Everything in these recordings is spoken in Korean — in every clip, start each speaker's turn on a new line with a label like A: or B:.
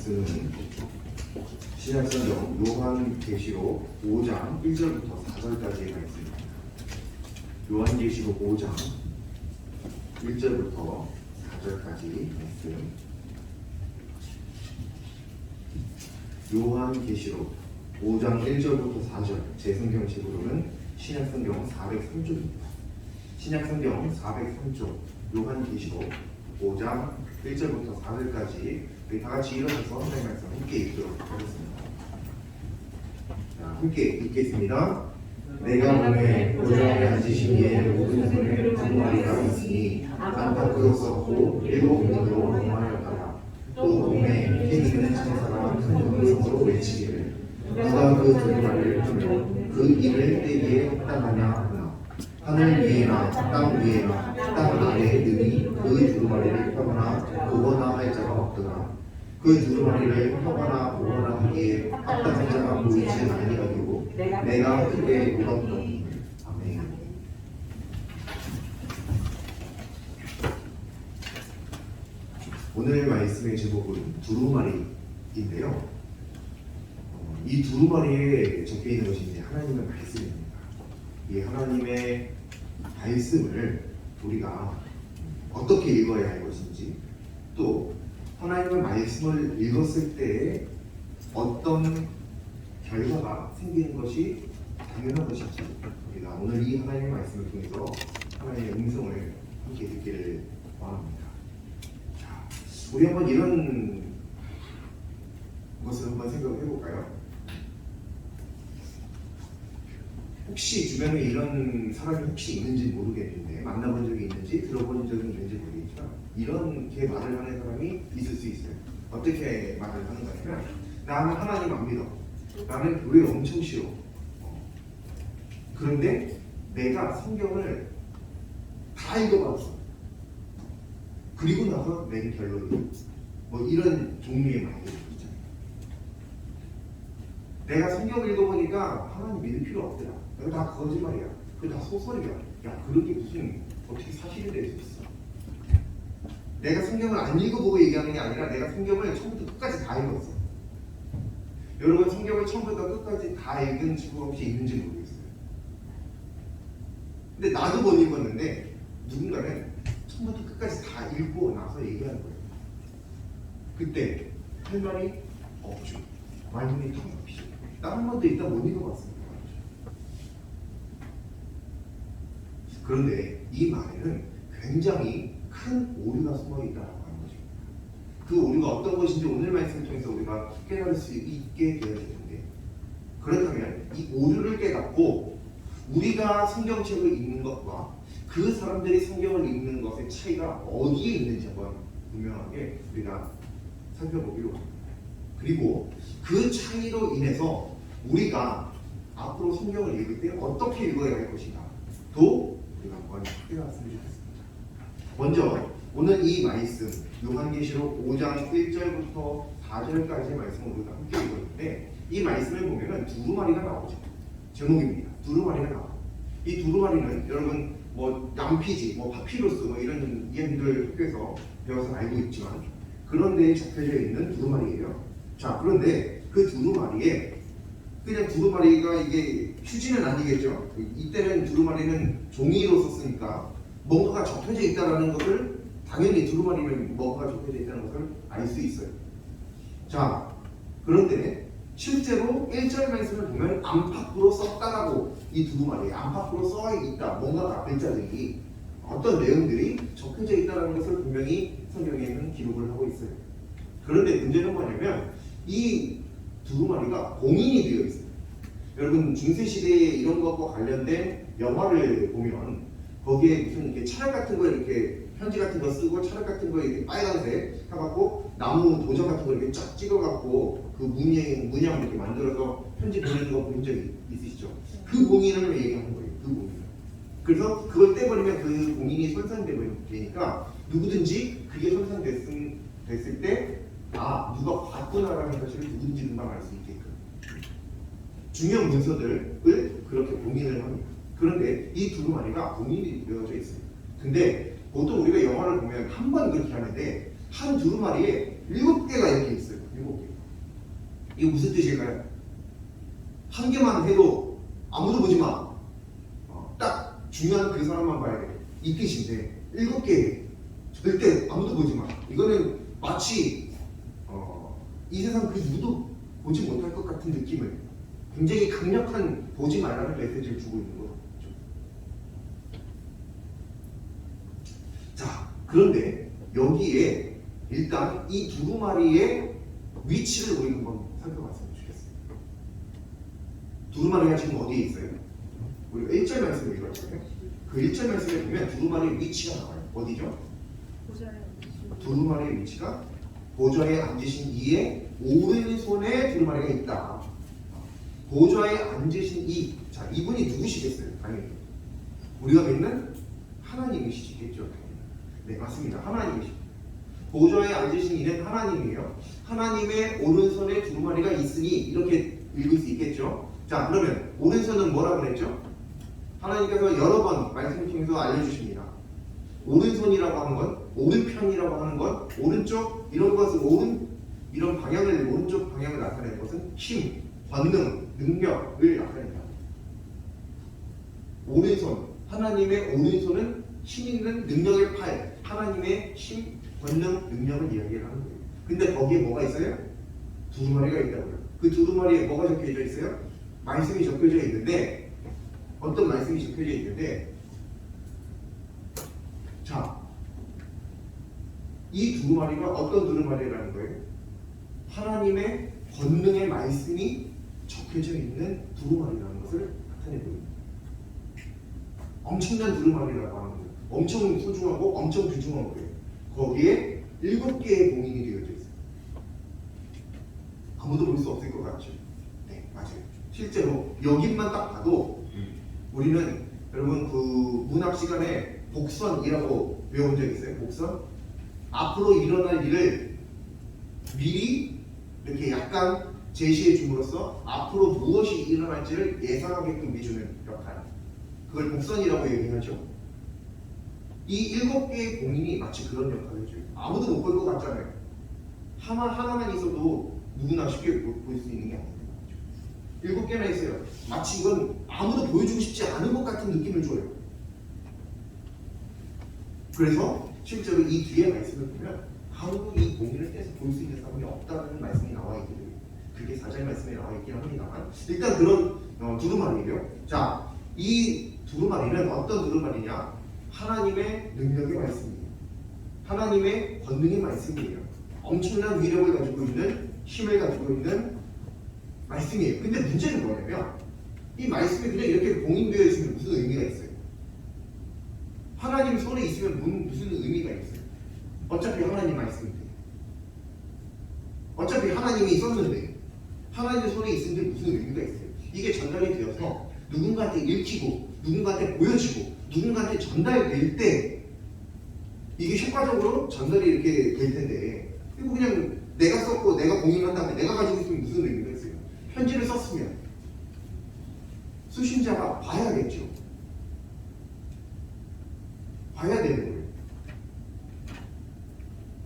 A: 말씀은 신약성경 요한계시록 5장 1절부터 4절까지의 말씀입니다. 요한계시록 5장 1절부터 4절까지 말씀. 요한계시록 5장 1절부터 4절, 제 성경책으로는 신약성경 403쪽입니다. 신약성경 403쪽, 요한계시록 5장 1절부터 4절까지 우리 다같이 일어나서 하나님의 말씀 함께 읽도록 하겠습니다. 자, 함께 읽겠습니다. 내가 몸에 보좌에 앉으신 이의 모든 손에 두루마리가 있으니 안팎으로 썼고 일곱 문으로 명하였다가 또 몸에 힘 있는 천사가 큰 음성으로 외치기를 누가 그 두루마리를 펴면 그 일을 떼기에 합당하냐 하나 하늘 위에나 땅 위에나 땅 아래에 능히 그 두루마리를 펴거나 보거나 할 자가 없더라. 그 두루마리를 펴거나 보거나 하기에 합당한 자가 보이지 아니하고 내가 크게 울었더니. 아멘. 오늘 말씀의 제목은 두루마리인데요. 이 두루마리에 적혀 있는 것이 이제 하나님의 말씀입니다. 이 하나님의 말씀을 우리가 어떻게 읽어야 할 것인지, 또 하나님의 말씀을 읽었을 때 어떤 결과가 생기는 것이 당연한 것인지, 우리가 오늘 이 하나님의 말씀을 통해서 하나님의 음성을 함께 듣기를 원합니다. 자, 우리 한번 이런 것을 한번 생각해 볼까요? 혹시 주변에 이런 사람이 혹시 있는지 모르겠는데, 만나본 적이 있는지 들어본 적이 있는지 모르겠지만 이렇게 말을 하는 사람이 있을 수 있어요. 어떻게 말을 하는 거냐면, 나는 하나님 안 믿어, 나는 교회 엄청 싫어, 그런데 내가 성경을 다 읽어봤어, 그리고 나서 낸 결론이 뭐 이런 종류의 말들이 있잖아요. 내가 성경을 읽어보니까 하나님 믿을 필요 없더라, 이거 다 거짓말이야, 그거 다 소설이야. 야, 그렇게 무슨 어떻게 사실이 될 수 있어? 내가 성경을 안 읽어보고 얘기하는 게 아니라 내가 성경을 처음부터 끝까지 다 읽었어. 여러분, 성경을 처음부터 끝까지 다 읽은 친구가 혹시 있는지 모르겠어요. 근데 나도 못 읽었는데 누군가는 처음부터 끝까지 다 읽고 나서 얘기하는 거예요. 그때 할 말이 없죠. 말문이 텅 막히죠. 나 한 번도 일단 못 읽어봤습니다. 그런데 이 말에는 굉장히 큰 오류가 숨어 있다라고 하는 것입니다. 그 오류가 어떤 것인지 오늘 말씀을 통해서 우리가 깨달을 수 있게 되어야 되는데, 그렇다면 이 오류를 깨닫고 우리가 성경책을 읽는 것과 그 사람들이 성경을 읽는 것의 차이가 어디에 있는지 한번 분명하게 우리가 살펴보기로 합니다. 그리고 그 차이로 인해서 우리가 앞으로 성경을 읽을 때 어떻게 읽어야 할 것인가 또 우리가 한번 깨달았으면 좋겠습니다. 먼저 오늘 이 말씀 요한계시록 5장 1절부터 4절까지의 말씀을 우리가 함께 읽었는데, 이 말씀을 보면은 두루마리가 나오죠. 제목입니다. 두루마리가 나와요. 이 두루마리는 여러분 뭐 양피지, 뭐 파피루스 뭐 이런 이야기들 학교에서 배워서 알고 있지만 그런 데에 적혀져 있는 두루마리예요. 자, 그런데 그 두루마리에 그냥 두루마리가 이게 휴지는 아니겠죠. 이때는 두루마리는 종이로 썼으니까 뭔가가 접혀져 있다는 것을, 당연히 두루마리는 뭔가가 접혀져 있다는 것을 알 수 있어요. 자, 그런데 실제로 1절 말씀을 보면 안팎으로 썼다라고, 이 두루마리에 안팎으로 써 있다, 뭔가가 글자들이 어떤 내용들이 적혀져 있다는 것을 분명히 성경에는 기록을 하고 있어요. 그런데 문제는 뭐냐면 이 두루마리가 봉인이 되어 있어요. 여러분, 중세시대에 이런 것과 관련된 영화를 보면 거기에 무슨 이렇게 차력 같은 거, 이렇게 편지 같은 거 쓰고 차력 같은 거 이렇게 빨간색 해갖고 나무 도장 같은 거 이렇게 쫙 찍어갖고 그 문양 이렇게 만들어서 편지 보내는 거 본 적이 있으시죠? 그 봉인을 얘기하는 거예요. 그 봉인. 그래서 그걸 떼버리면 그 봉인이 손상되니까 누구든지 그게 손상됐을 때 누가 봤구나라는 사실을 누군지 금방 알 수 있게끔 중요한 문서들을 그렇게 봉인을 합니다. 그런데 이 두루마리가 봉인이 되어져 있어요. 근데 보통 우리가 영화를 보면 한 번 그렇게 하는데 한 두루마리에 7개가 이렇게 있어요. 7개. 이게 무슨 뜻일까요? 한 개만 해도 아무도 보지 마. 딱 중요한 그 사람만 봐야 돼. 이 뜻인데 7개 절대 아무도 보지 마. 이거는 마치 이 세상 그 누구도 보지 못할 것 같은 느낌을 굉장히 강력한 보지 말라는 메시지를 주고 있는 거죠. 자, 그런데 여기에 일단 이 두루마리의 위치를 우리 한번 살펴봤으면 좋겠어요. 두루마리가 지금 어디에 있어요? 우리가 1절 말씀을 읽었잖아요. 그 1절 말씀에 보면 두루마리의 위치가 나와요. 어디죠? 두루마리의 위치가 보좌에 앉으신 이의 오른손에 두루마리가 있다. 보좌에 앉으신 이, 자, 이분이 누구시겠어요? 당연히 우리가 믿는 하나님이시겠죠. 네, 맞습니다. 하나님이시죠. 보좌에 앉으신 이는 하나님이에요. 하나님의 오른손에 두루마리가 있으니 이렇게 읽을 수 있겠죠. 자, 그러면 오른손은 뭐라고 그랬죠? 하나님께서 여러 번 말씀을 통해서 알려주십니다. 오른손이라고 하는 건, 오른편이라고 하는 건, 오른쪽 이런 것을 이런 방향을, 오른쪽 방향을 나타내는 것은 힘, 권능, 능력을 나타낸다. 오른손, 하나님의 오른손은 힘 있는 능력의 팔, 하나님의 힘, 권능, 능력을 이야기를 하는 거예요. 근데 거기에 뭐가 있어요? 두루마리가 있다고요. 그 두루마리에 뭐가 적혀져 있어요? 말씀이 적혀져 있는데, 어떤 말씀이 적혀져 있는데, 자, 이 두루마리가 어떤 두루마리라는 거예요? 하나님의 권능의 말씀이 적혀져 있는 두루마리라는 것을 나타내고 있습니다. 엄청난 두루마리라고 하는 거예요. 엄청 소중하고 엄청 귀중한 거예요. 거기에 7개의 봉인이 되어져 있어요. 아무도 볼 수 없을 것 같죠? 네, 맞아요. 실제로 여기만 딱 봐도 우리는 여러분 그 문학 시간에 복선이라고 외운 적 있어요? 복선? 앞으로 일어날 일을 미리 이렇게 약간 제시해 줌으로써 앞으로 무엇이 일어날지를 예상하게끔 해주는 역할. 그걸 복선이라고 얘기하죠. 이 7개의 봉인이 마치 그런 역할을 해줘요. 아무도 못 볼 것 같잖아요. 하나만 있어도 누구나 쉽게 볼 수 있는 게 아니에요. 7개나 있어요. 마치 이건 아무도 보여주고 싶지 않은 것 같은 느낌을 줘요. 그래서 실제로 이 뒤에 말씀을 보면 아무도 이 봉인을 떼서 볼 수 있는 사람이 없다는 말씀이 나와 있거든요. 그게 4절 말씀에 나와 있긴 합니다만 일단 그런 두루마리예요. 자, 이 두루마리는 어떤 두루마리냐? 하나님의 능력의 말씀이에요. 하나님의 권능의 말씀이에요. 엄청난 위력을 가지고 있는, 힘을 가지고 있는 말씀이에요. 근데 문제는 뭐냐면 이 말씀이 그냥 이렇게 봉인되어 있으면 무슨 의미가 있어요? 하나님 손에 있으면 무슨 의미가 있어요? 어차피 하나님 말씀인데, 어차피 하나님이 썼는데 하나님 손에 있는데 무슨 의미가 있어요? 이게 전달이 되어서 누군가한테 읽히고 누군가한테 보여지고 누군가한테 전달될 때 이게 효과적으로 전달이 이렇게 될 텐데, 그리고 그냥 내가 썼고 내가 공인한 다음에 내가 가지고 있으면 무슨 의미가 있어요? 편지를 썼으면 수신자가 봐야겠죠. 봐야 되는 거예요.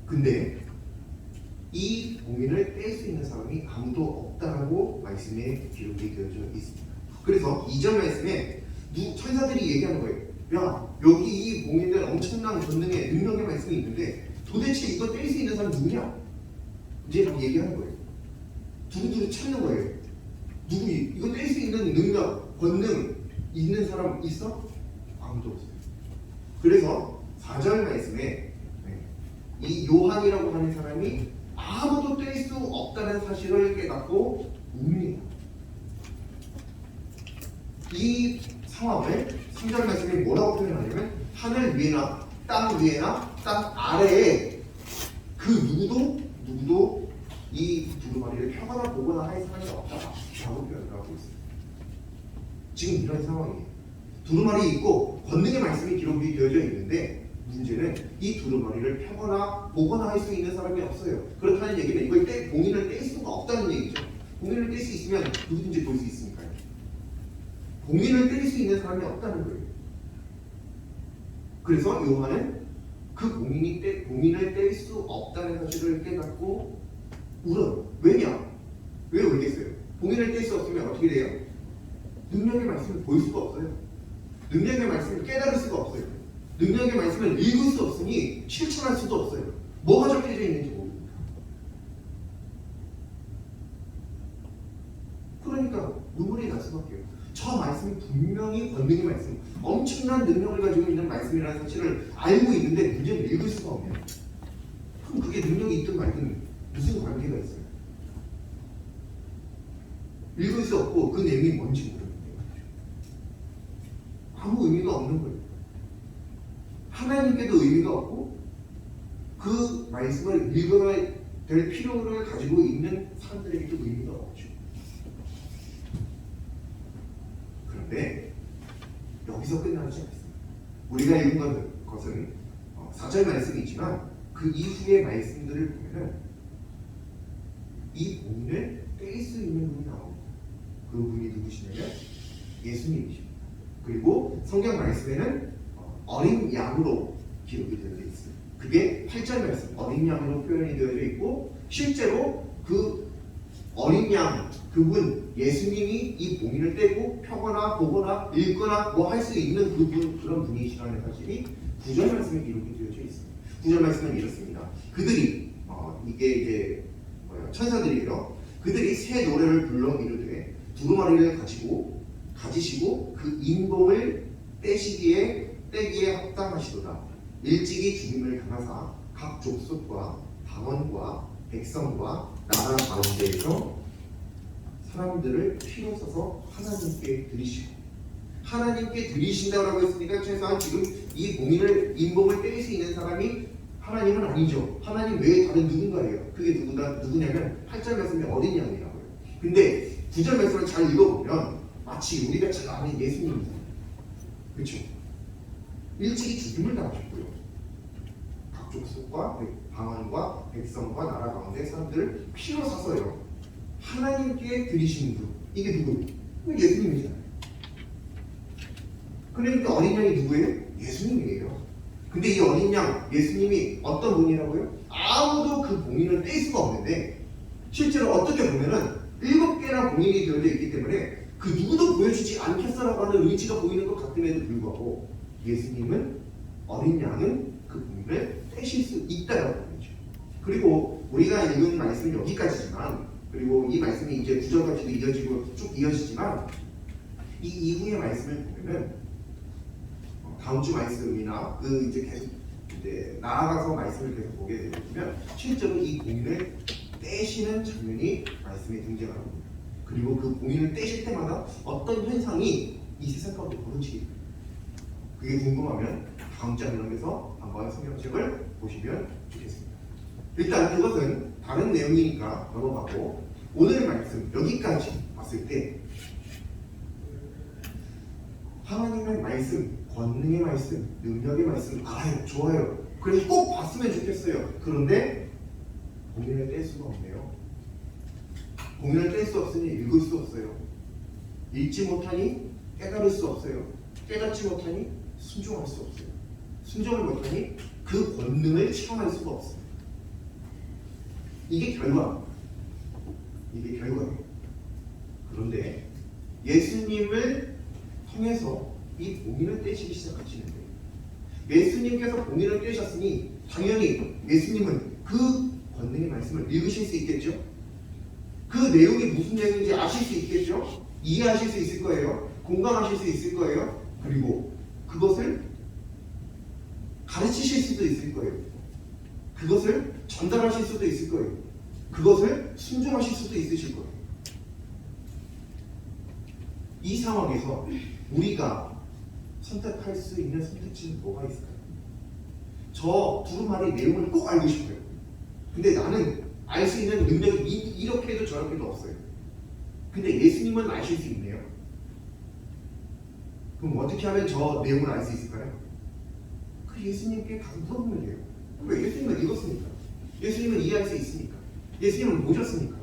A: 근데 이 봉인을 뗄 수 있는 사람이 아무도 없다라고 말씀에 기록이 되어져 있습니다. 그래서 2절 말씀에 천사들이 얘기하는 거예요. 야, 여기 이 봉인된 엄청난 권능의 능력의 말씀이 있는데 도대체 이거 뗄 수 있는 사람 누구냐? 이제 막 얘기하는 거예요. 두루두루 찾는 거예요. 누구 이거 뗄 수 있는 능력, 권능 있는 사람 있어? 아무도 없어요. 그래서 4절 말씀에 이 요한이라고 하는 사람이 아무도 뗄 수 없다는 사실을 깨닫고 웁니다. 이 상황을 3절 말씀이 뭐라고 표현하냐면 하늘 위에나 땅 위에나 땅 아래에 그 누구도 이 두루마리를 펴거나 보거나 할 사람이 없다라고 표현을 하고 있습니다. 지금 이런 상황이에요. 두루마리 있고 권능의 말씀이 기록이 되어져 있는데 문제는 이 두루마리를 펴거나 보거나 할 수 있는 사람이 없어요. 그렇다는 얘기는 이걸 봉인을 뗄 수가 없다는 얘기죠. 봉인을 뗄 수 있으면 누구든지 볼 수 있으니까요. 봉인을 뗄 수 있는 사람이 없다는 거예요. 그래서 요한은 그 봉인을 뗄 수 없다는 사실을 깨닫고 울어요. 왜냐? 왜 울겠어요? 봉인을 뗄 수 없으면 어떻게 돼요? 능력의 말씀을 볼 수가 없어요. 능력의 말씀을 깨달을 수가 없어요. 능력의 말씀을 읽을 수 없으니 실천할 수도 없어요. 뭐가 적혀져 있는지 모릅니다. 그러니까 눈물이 날 수밖에요. 저 말씀이 분명히 권능의 말씀, 엄청난 능력을 가지고 있는 말씀이라는 사실을 알고 있는데 문제는 읽을 수가 없네요. 그럼 그게 능력이 있든 말든 무슨 관계가 있어요? 읽을 수 없고 그 내용이 뭔지 모르는데 아무 의미가 없는 거예요. 하나님께도 의미가 없고 그 말씀을 읽어야 될 필요를 가지고 있는 사람들에게도 의미가 없죠. 그런데 여기서 끝나지 않습니다. 우리가 읽은 것은 4절 말씀이지만 그 이후의 말씀들을 보면 이 봉인을 뗄 수 있는 분이 나옵니다. 그 분이 누구시냐면 예수님이십니다. 그리고 성경 말씀에는 어린 양으로 기록이 되어 있습니다. 그게 8절 말씀 어린 양으로 표현이 되어져 있고 실제로 그 어린 양 그분 예수님이 이 봉인을 떼고 펴거나 보거나 읽거나 뭐 할 수 있는 그런 분이시라는 사실이 9절 말씀에 기록이 되어져 있습니다. 9절 말씀은 이렇습니다. 그들이 이게 이제 천사들이에요. 그들이 새 노래를 불러 이르되 두루마리를 가지시고 그 인봉을 떼기에 합당하시도다. 일찍이 죽임을 당하사 각 족속과 방언과 백성과 나라 가운데에서 사람들을 피로 써서 하나님께 드리시고 하나님께 드리신다고 했으니까 최소한 지금 이 인봉을 뗄 수 있는 사람이 하나님은 아니죠. 하나님 외에 다른 누군가예요. 그게 누구냐면 8절 말씀이 어린 양이라고요. 근데 9절 말씀을 잘 읽어보면 마치 우리가 잘 아는 예수님입니다. 그렇죠? 일찍이 죽임을 당하셨고요. 각 족속과 방언과 백성과 나라 가운데 사람들을 피로 사서요. 하나님께 드리시는 분. 이게 누구예요? 예수님이잖아요. 그러니까 어린 양이 누구예요? 예수님이에요. 근데 이 어린 양 예수님이 어떤 분이라고요? 아무도 그 봉인을 뗄 수가 없는데 실제로 어떻게 보면은 7개나 봉인이 되어져 있기 때문에 그 누구도 보여주지 않겠어라고 하는 의지가 보이는 것 같음에도 불구하고 예수님은 어린 양은 그 봉인을 떼실 수 있다라고 하죠. 그리고 우리가 읽은 말씀은 여기까지지만 그리고 이 말씀이 이제 9절까지도 이어지고 쭉 이어지지만 이 이후의 말씀을 보면은 다음 주 말씀이나 그 이제 계속 이제 나아가서 말씀을 계속 보게 되면 실제로 이 봉인을 떼시는 장면이 말씀에 등장하는 겁니다. 그리고 그 봉인을 떼실 때마다 어떤 현상이 이 세상 가운데 벌어지게 됩니다. 그게 궁금하면 다음 장면에서 한번 성경책을 보시면 좋겠습니다. 일단 그것은 다른 내용이니까 넘어가고 오늘 말씀 여기까지 봤을 때 하나님의 말씀, 권능의 말씀, 능력의 말씀 알아요, 좋아요. 그래서 꼭 봤으면 좋겠어요. 그런데 봉인을 뗄 수가 없네요. 봉인을 뗄 수 없으니 읽을 수 없어요. 읽지 못하니 깨달을 수 없어요. 깨닫지 못하니 순종할 수 없어요. 순종을 못하니 그 권능을 체험할 수가 없어요. 이게 결과입니다. 이게 결과예요. 그런데 예수님을 통해서 이 봉인을 떼시기 시작하시는데 예수님께서 봉인을 떼셨으니 당연히 예수님은 그 권능의 말씀을 읽으실 수 있겠죠? 그 내용이 무슨 내용인지 아실 수 있겠죠? 이해하실 수 있을 거예요. 공감하실 수 있을 거예요. 그리고 그것을 가르치실 수도 있을 거예요. 그것을 전달하실 수도 있을 거예요. 그것을 순종하실 수도 있으실 거예요. 이 상황에서 우리가 선택할 수 있는 선택지는 뭐가 있을까요? 저 두루마리 내용을 꼭 알고 싶어요. 근데 나는 알 수 있는 능력이 이렇게도 저렇게도 없어요. 근데 예수님은 아실 수 있네요. 그럼 어떻게 하면 저 내용을 알 수 있을까요? 그 예수님께 가서 물어보면 돼요. 왜? 예수님은 읽었으니까. 예수님은 이해할 수 있으니까. 예수님은 보셨으니까.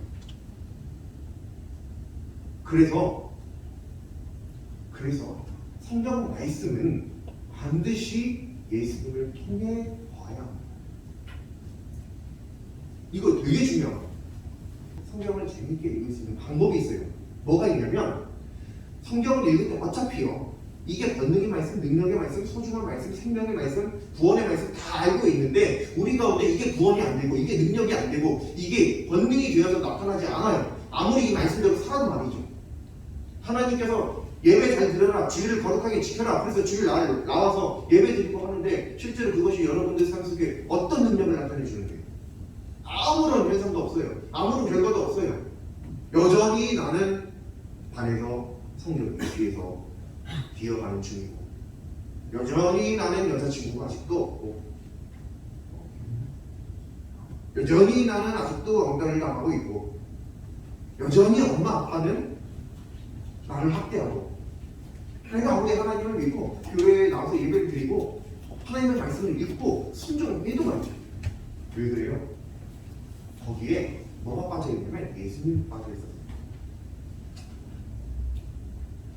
A: 그래서 성경 말씀은 반드시 예수님을 통해 봐야 합니다. 이거 되게 중요합니다. 성경을 재밌게 읽을 수 있는 방법이 있어요. 뭐가 있냐면 성경을 읽을 때 어차피요. 이게 권능의 말씀, 능력의 말씀, 소중한 말씀, 생명의 말씀, 구원의 말씀 다 알고 있는데 우리 가운데 이게 구원이 안 되고 이게 능력이 안 되고 이게 권능이 되어서 나타나지 않아요. 아무리 이 말씀대로 살아도 말이죠. 하나님께서 예배 잘 드려라, 주일을 거룩하게 지켜라. 그래서 주일 날 나와서 예배 드리고 하는데 실제로 그것이 여러분들 삶 속에 어떤 능력을 나타내 주는 거예요? 아무런 현상도 없어요. 아무런 결과도 없어요. 여전히 나는 반에서 성경 뒤에서 기어가는 중이고 여전히 나는 여자친구가 아직도 없고 여전히 나는 아직도 엉덩이를 당하고 있고 여전히 엄마 아빠는 나를 학대하고 내가 아무리 하나님을 믿고 교회에 나와서 예배를 드리고 하나님의 말씀을 읽고 순종해도 말이죠. 왜 그래요? 거기에 뭐가 빠져있냐면 예수님이 빠져있어요.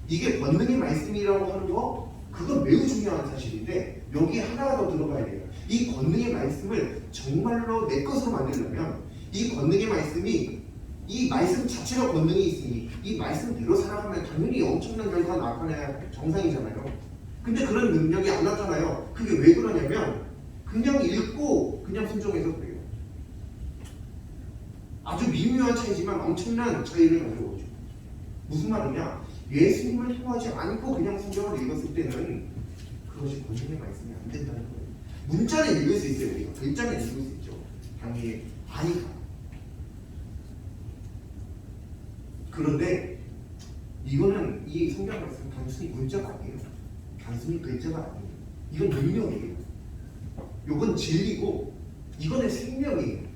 A: 이게 권능의 말씀이라고 하는 거 그건 매우 중요한 사실인데 여기 하나가 더 들어가야 돼요. 이 권능의 말씀을 정말로 내 것으로 만들려면 이 권능의 말씀이 이 말씀 자체가 권능이 있으니 이 말씀대로 살아가면 당연히 엄청난 결과가 나타나야 정상이잖아요. 근데 그런 능력이 안 나타나요. 그게 왜 그러냐면 그냥 읽고 그냥 순종해서 그래요. 아주 미묘한 차이지만 엄청난 차이를 가지고 오죠. 무슨 말이냐? 예수님을 통하지 않고 그냥 성경을 읽었을 때는 그것이 권능의 말씀이 안 된다는 거예요. 문자는 읽을 수 있어요. 우리가 글자는 읽을 수 있죠. 당연히 아니까. 그런데 이거는 이 성경 말씀은 단순히 문자가 아니에요. 단순히 글자가 아니에요. 이건 능력이에요. 이건 진리고 이거는 생명이에요.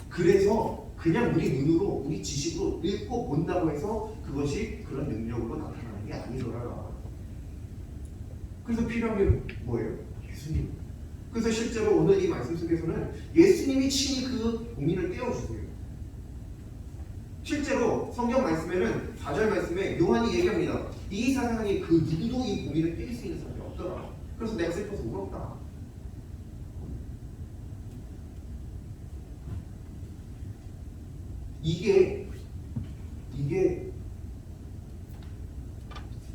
A: 그래서 그냥 우리 눈으로 우리 지식으로 읽고 본다고 해서 그것이 그런 능력으로 나타나는 게 아니더라. 그래서 필요한 게 뭐예요? 예수님. 그래서 실제로 오늘 이 말씀 속에서는 예수님이 친히 그 고민을 떼어주세요. 실제로 성경 말씀에는 4절 말씀에 요한이 얘기합니다. 이 세상에 그 누구도 이 고민을 뗄 수 있는 사람이 없더라. 그래서 내가 슬퍼서 울었다. 이게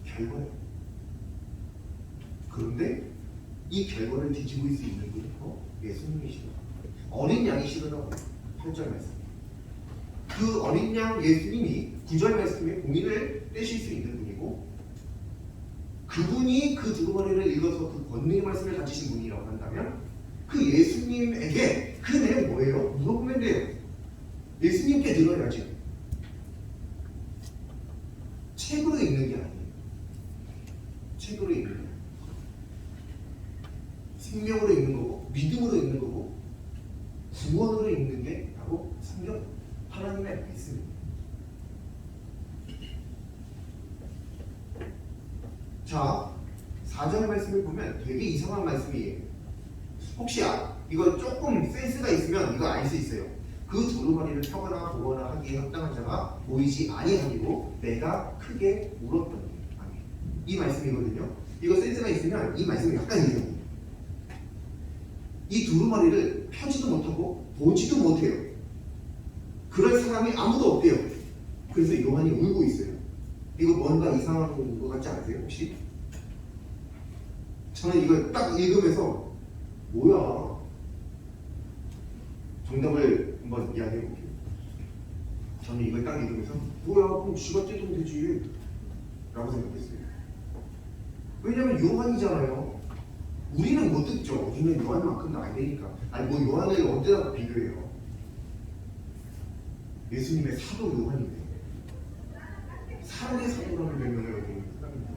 A: 결과예요. 그런데 이 결과를 뒤집을 수 있는 분이 예수님이시다. 어린 양이시더라고요. 8절 말씀. 그 어린 양 예수님이 9절 말씀에 공인을 떼실 수 있는 분이고 그분이 그 두루마리를 읽어서 그 권능의 말씀을 가지신 분이라고 한다면 그 예수님에게 그 내용 뭐예요? 물어보면 돼요. 예수님께 들어야지. 책으로 읽는 게 아니에요. 책으로 읽는 게 아니에요. 생명으로 읽는 거고 믿음으로 읽는 거고 구원으로 읽는 게 바로 성경 하나님의 말씀입니다. 자, 4절 말씀을 보면 되게 이상한 말씀이에요. 혹시 이거 조금 센스가 있으면 이거 알 수 있어요. 그 두루마리를 펴거나 보거나 하기에 합당한 자가 보이지 아니하니로 내가 크게 울었더니. 이 말씀이거든요. 이거 센스가 있으면 이 말씀이 약간 이해해요. 이 두루마리를 펴지도 못하고 보지도 못해요. 그럴 사람이 아무도 없대요. 그래서 요한이 울고 있어요. 이거 뭔가 이상한 것 같지 않으세요? 혹시? 저는 이걸 딱 읽으면서 뭐야? 정답을 한번 이야기해 볼게요. 저는 이걸 딱 읽으면서 뭐야? 그럼 쥐가 뜯으면 되지 라고 생각했어요. 왜냐면 요한이잖아요. 우리는 못 듣죠. 우리는 요한만큼 나야 되니까. 아니 뭐 요한을 어디다가 비교해요. 예수님의 사도 요한이네요. 사랑의 사도라는 별명을 얻은 사람인데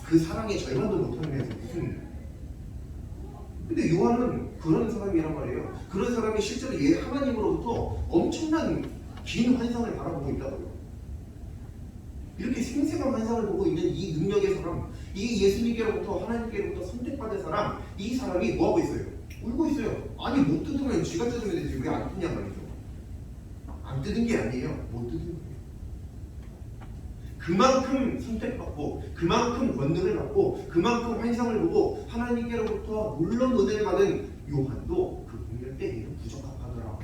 A: 그 사랑의 절반도 못하는 데서 무슨. 근데 요한은 그런 사람이란 말이에요. 그런 사람이 실제로 하나님으로부터 엄청난 긴 환상을 바라보고 있다고요. 이렇게 생생한 환상을 보고 있는 이 능력의 사람, 이 예수님께로부터 하나님께로부터 선택받은 사람, 이 사람이 뭐하고 있어요? 울고 있어요. 아니 못 뜯으면 쥐가 뜯으면 되지 왜 안 뜯냐 말이죠. 안 뜯은 게 아니에요. 못 뜯은 거예요. 그만큼 선택받고 그만큼 권능을 받고 그만큼 환상을 보고 하나님께로부터 하나님으로부터 물론 은혜를 받은 요한도 그 공의를 떼기는 부적합하더라.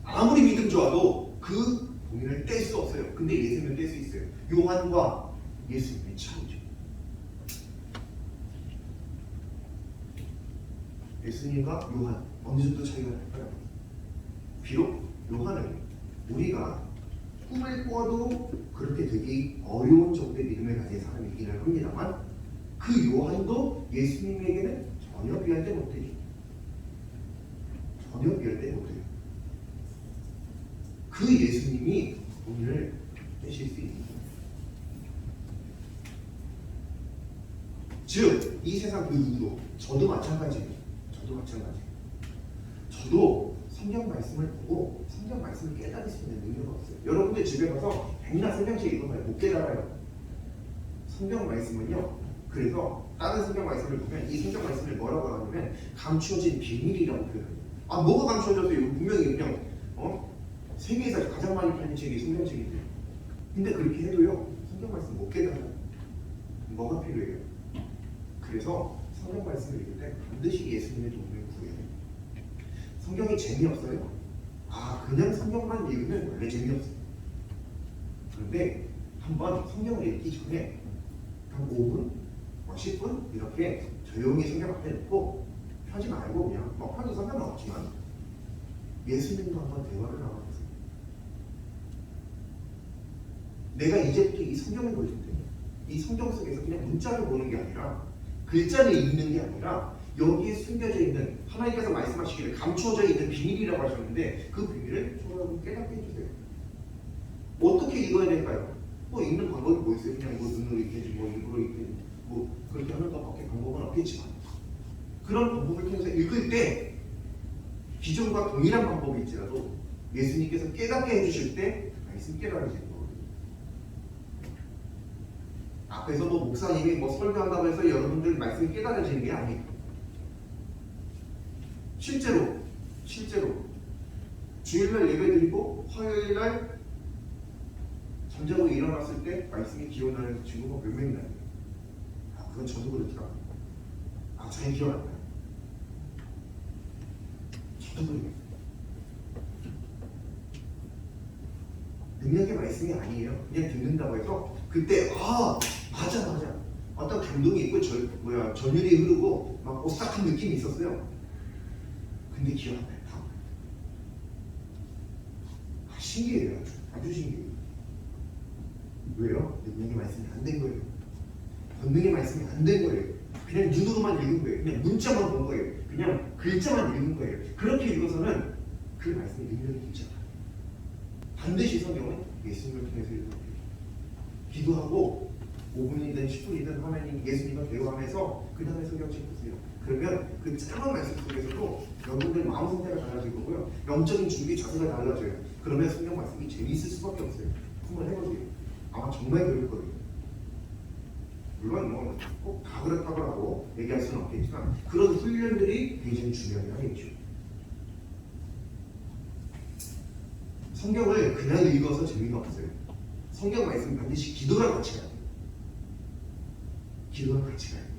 A: 아무리 믿음 좋아도 그 공의를 뗄 수 없어요. 근데 예수님은 뗄 수 있어요. 요한과 예수님의 차이죠. 예수님과 요한 어느 정도 차이가 날까요? 비록 요한은 우리가 꿈을 꿔도 그렇게 되기 어려운 정도의 믿음을 가진 사람이기는 합니다만 그 요한도 예수님에게는 전혀 비할 데 못해요. 전혀 비할 데 못해요. 그 예수님이 오늘 되실 수 있는 거예요. 즉, 이 세상 그 누구도 저도 마찬가지예요. 저도 성경 말씀을 보고 성경 말씀을 깨달을 수 있는 능력이 없어요. 여러분들 집에 가서 백나 성경책 읽어봐요. 못 깨달아요. 성경 말씀은요. 그래서 다른 성경 말씀을 보면 이 성경 말씀을 뭐라고 하냐면 감추어진 비밀이라고 표현해요. 아, 뭐가 감추어졌어요? 분명히 그냥 세계에서 가장 많이 팔린 책이 성경책인데. 근데 그렇게 해도요. 성경 말씀 못 깨달아요. 뭐가 필요해요? 그래서 성경 말씀을 읽을 때 반드시 예수님의 도움을 구해야 돼요. 성경이 재미없어요? 아, 그냥 성경만 읽으면 원래 재미없어요. 그런데 한번 성경을 읽기 전에 한 5분, 10분 이렇게 조용히 성경 앞에 놓고 펴지 말고 그냥 펴도 상관은 없지만 예수님과 한번 대화를 나눠보세요. 내가 이제부터 이 성경을 볼 텐데 이 성경 속에서 그냥 문자를 보는 게 아니라 글자를 읽는 게 아니라 여기에 숨겨져 있는 하나님께서 말씀하시기를 감추어져 있는 비밀이라고 하셨는데 그 비밀을 저와 깨닫게 해주세요. 어떻게 읽어야 될까요? 읽는 방법이 뭐 있어요? 그냥 눈으로 읽든지 입으로 읽든지 그렇게 하는 것밖에 방법은 없겠지만 그런 방법을 통해서 읽을 때 기존과 동일한 방법이 있지라도 예수님께서 깨닫게 해주실 때 말씀 깨달아지는 거거든요. 앞에서 목사님이 설교한다고 해서 여러분들 말씀이 깨달아지는 게 아니에요. 실제로 주일날 예배드리고 화요일날 잠자고 일어났을 때 말씀이 기억나는 친구가 몇 명이나 돼요. 그건 저도 그렇더라고요. 잘 기억 안 나요. 저도 그래요. 능력의 말씀이 아니에요. 그냥 듣는다고 해서 그때 맞아 어떤 감동이 있고 전율이 흐르고 막 오싹한 느낌이 있었어요. 근데 기억 안 나요. 신기해요. 아주 신기해요. 왜요? 능력의 말씀이 안 된 거예요. 권능의 말씀이 안 된 거예요. 그냥 눈으로만 읽은 거예요. 그냥 문자만 본 거예요. 그냥 글자만 읽은 거예요. 그렇게 읽어서는 그 말씀이 능력이 되지 않아요. 반드시 성경은 예수님을 통해서 읽어야 돼요. 기도하고 5분이든 10분이든 하나님 예수님과 대화하면서 그 다음에 성경책 보세요. 그러면 그 짧은 말씀 속에서도 여러분들 마음 상태가 달라질 거고요. 영적인 준비 자세가 달라져요. 그러면 성경 말씀이 재미있을 수밖에 없어요. 한번 해보세요. 아마 정말 그럴 거예요. 물론 꼭 다 그렇다고 하고 얘기할 수는 없겠지만 그런 훈련들이 굉장히 중요한 하겠죠. 성경을 그냥 읽어서 재미가 없어요. 성경 말씀 반드시 기도랑 같이 가야 돼요. 기도랑 같이 가야 돼요.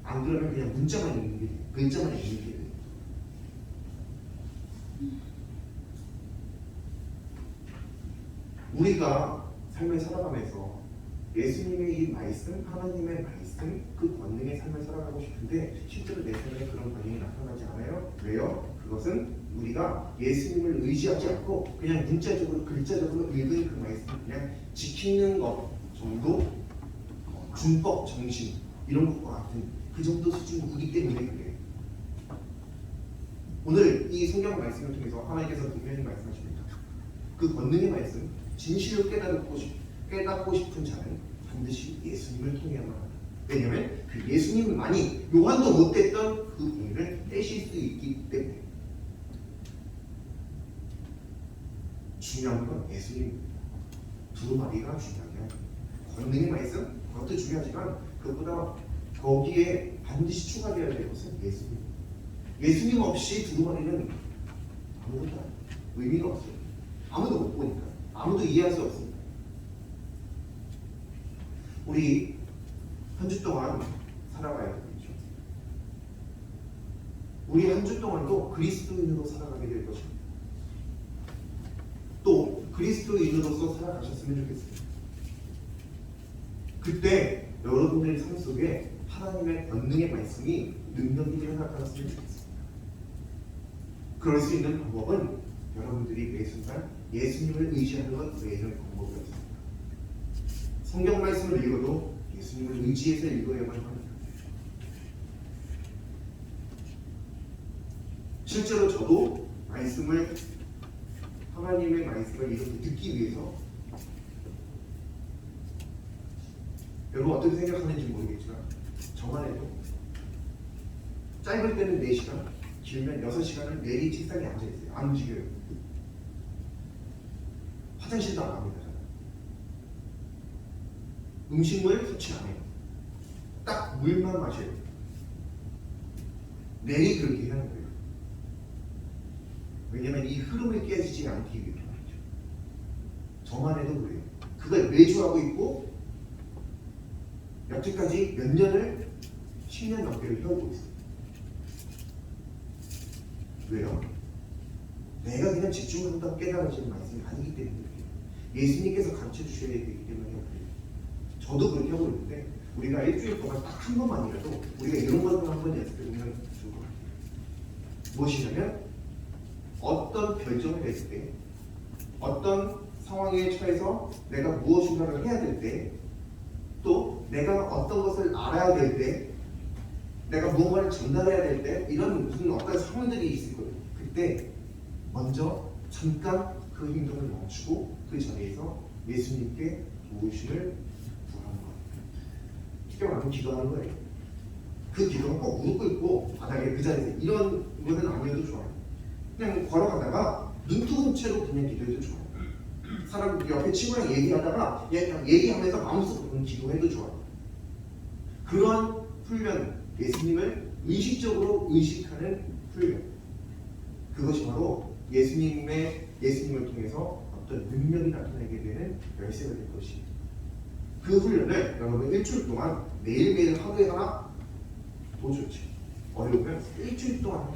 A: 안 그러면 그냥 문자만 읽는 게 돼요. 글자만 읽는 게 돼요. 우리가 삶을 살아가면서 예수님의 이 말씀, 하나님의 말씀, 그 권능의 삶을 살아가고 싶은데 실제로 내 삶에 그런 반응이 나타나지 않아요. 왜요? 그것은 우리가 예수님을 의지하지 않고 그냥 문자적으로 글자적으로 읽은 그 말씀 그냥 지키는 것 정도 준법, 정신 이런 것과 같은 그 정도 수준이기 때문에 그래요. 오늘 이 성경 말씀을 통해서 하나님께서 분명히 말씀하십니다. 그 권능의 말씀 진실로 깨닫고 싶은 자는 반드시 예수님을 통해야만 한다. 왜냐하면 그 예수님만이 요한도 못했던 그 공의를 떼실 수 있기 때문에. 중요한 건 예수님 두루마리가 중요한 게 아니에요. 권능의 말씀 그것도 중요하지만 그것보다 거기에 반드시 추가되어야 될 것은 예수님. 예수님 없이 두루마리는 아무것도 아니에요. 의미가 없어요. 아무도 못 보니까. 아무도 이해할 수 없습니다. 우리 한 주 동안 살아가야 되겠죠. 우리 한 주 동안도 그리스도인으로 살아가게 될 것입니다. 또 그리스도인으로서 살아가셨으면 좋겠습니다. 그때 여러분의 삶 속에 하나님의 권능의 말씀이 능력이 되어 나타났으면 좋겠습니다. 그럴 수 있는 방법은 여러분들이 매 순간 예수님을 의지하는 것 외에는 방법이 없습니다. 성경 말씀을 읽어도 예수님을 의지해서 읽어야만 합니다. 실제로 저도 하나님의 말씀을 이렇게 듣기 위해서 여러분 어떻게 생각하는지 모르겠지만 저만 해도 짧을 때는 4시간, 길면 6시간을 매일 책상에 앉아있어요. 안 움직여요. 화장실도 안 갑니다. 음식물 섭취 안 해요. 딱 물만 마셔요. 매일 그렇게 하는 거예요. 왜냐면 이 흐름을 깨지지 않기 위해 말이죠. 저만 해도 그래요. 그걸 매주 하고 있고 여태까지 몇 년을 10년 넘게를 해오고 있어요. 왜요? 내가 그냥 집중한다고 깨달아지는 말씀이 아니기 때문에 예수님께서 가르쳐 주셔야 되기 때문에 그래요. 저도 그렇게 하고 있는데 우리가 일주일 동안 딱 한 번만이라도 우리가 이런 것을 한번 연습해보면 좋을 것 같아요. 무엇이냐면 어떤 결정을 했을 때 어떤 상황에 처해서 내가 무엇인가를 해야 될 때 또 내가 어떤 것을 알아야 될 때 내가 무언가를 전달해야 될 때 이런 무슨 어떤 상황들이 있을 거예요. 그때 먼저 잠깐 그 행동을 멈추고 그 자리에서 예수님께 도우심을 구하는 거예요. 쉽게 말하면 기도하는 거예요. 그 기도는 꼭 무릎 꿇고 바닥에 그 자리에서 이런 거는 아니어도 좋아요. 그냥 걸어가다가 눈 뜨은 채로 그냥 기도해도 좋아요. 사람 옆에 친구랑 얘기하다가 그냥 얘기하면서 마음속으로 기도해도 좋아요. 그런 훈련, 예수님을 의식적으로 의식하는 훈련, 그것이 바로 예수님을 통해서 어떤 능력이 나타나게 되는 열쇠가 될 것입니다. 그 훈련을 여러분 일주일 동안 매일매일 하루에 하나 더 좋지. 어려우면 일주일 동안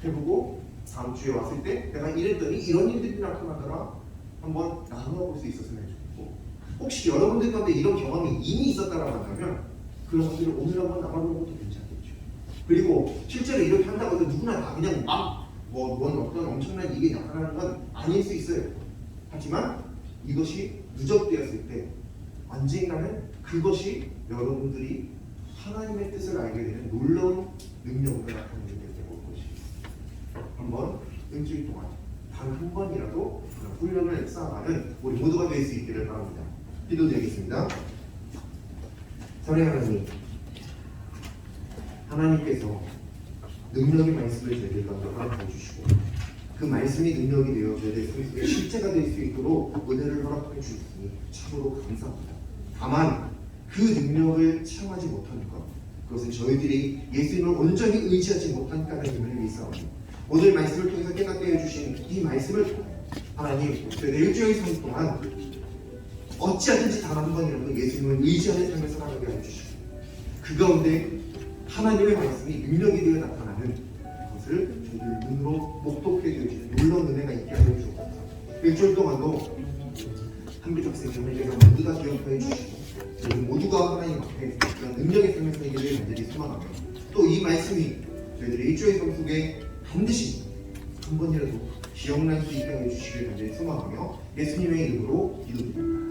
A: 해보고 다음 주에 왔을 때 내가 이랬더니 이런 일들이 나타나더라 한번 나누어 볼 수 있었으면 좋겠고, 혹시 여러분들 가운데 이런 경험이 이미 있었다라고 한다면 그런 것들을 오늘 한번 나눠보는 것도 괜찮겠죠. 그리고 실제로 이렇게 한다고 해서 누구나 다 그냥 뭔 어떤 엄청난 일이 나타나는 건 아닐 수 있어요. 하지만 이것이 누적되었을 때 언젠가는 그것이 여러분들이 하나님의 뜻을 알게 되는 놀라운 능력으로 나타나게 될 것입니다. 한번 일주일 동안 단 한 번이라도 훈련을 쌓아가는 우리 모두가 될 수 있기를 바랍니다. 기도드리겠습니다. 사랑하는 하나님, 하나님께서 능력의 말씀을 저희들 가운데 허락해 주시고 그 말씀이 능력이 되어 저희들 속에 실제가 될 수 있도록 은혜를 허락해 주시니 참으로 감사합니다. 다만 그 능력을 체험하지 못하는 것, 그것은 저희들이 예수님을 온전히 의지하지 못한 까닭임을 믿사옵니다. 오늘 말씀을 통해서 깨닫게 해주신 이 말씀을 통해 하나님, 저희들 일주일 삶 동안 어찌하든지 단 한 번이라도 예수님을 의지하는 삶을 살아가게 해주시고 그 가운데 하나님의 말씀이 능력이 되어 나타나는 것을 저희들 눈으로 목독해 주시는 놀라운 은혜가 있게 하여 주옵소서. 일주일 동안도 한비적 생명을 모두 다 기억하여 주시고 저희 모두가 하나님 앞에 그런 능력의 삶을 살기를 간절히 소망하며 또 이 말씀이 저희들의 일주일 삶 속에 반드시 한 번이라도 기억날 수 있게 해주시길 간절히 소망하며 예수님의 이름으로 기도드립니다.